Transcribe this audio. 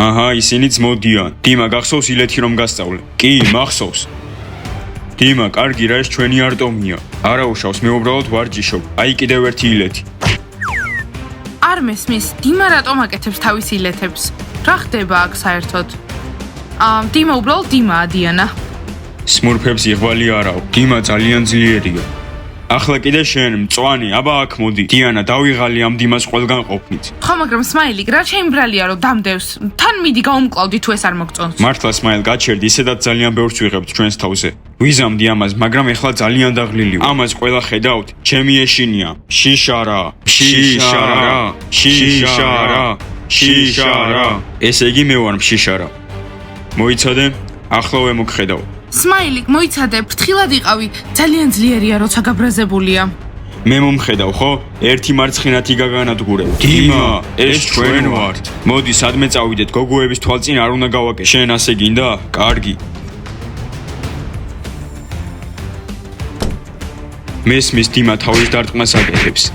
აჰა, ისინიც მოდიან. დიმა, გახსოვს ილეთი რომ გასწავლე? კი, მახსოვს. დიმა, კარგი რა ეს ჩვენი არტომია. არა უშავს, მე უბრალოდ ვარჯიშობ. აი კიდევ ერთი ილეთი. არ მესმის, დიმა რატომ აკეთებს თავის ილეთებს? რა ხდება აქ საერთოდ? დიმა უბრალოდ დიმაა, დიანა. სმურფებს იღვალი არაო. დიმა ძალიან ძლიერია. ახლა კიდე შენ, მწვანე, აბა აქ მოდი. დიანა, დავიღალი ამ დიმას ყველგან ყოფნით. ხო, მაგრამ სმაილი, რა შეიმბრალია რომ დამდევს? თან მიდი გავუმკლავდი თუ ეს არ მოგწონს. მართლა სმაილ, გაჩერდი, ისედაც ძალიან ბევრს ვიღებთ ჩვენს თავზე. ვიზამდი ამას, მაგრამ ეხლა ძალიან დაღლილი. ამას ყველა ხედავთ, ჩემი ეშინია. შიშარა, შიშარა, შიშარა, შიშარა. ესე იგი მე ვარ შიშარა. მოიცადე, ახლავე მოგხედავ. სმაილი, მოიცადე, ფრთხილად იყავი. ძალიან ძლიერია, როცა გაბრაზებულია. მე მომხედავ, ხო? ერთი მარცხენათი გაგანადგურე. დიმა, ეს ჩვენ ვართ. მოდი, სადმე წავიდეთ, გოგოების თვალწინ არ უნდა გავაკეთე. შენ ასე გინდა? კარგი. მესმის დიმა თავის დარტყმას აკეთებს.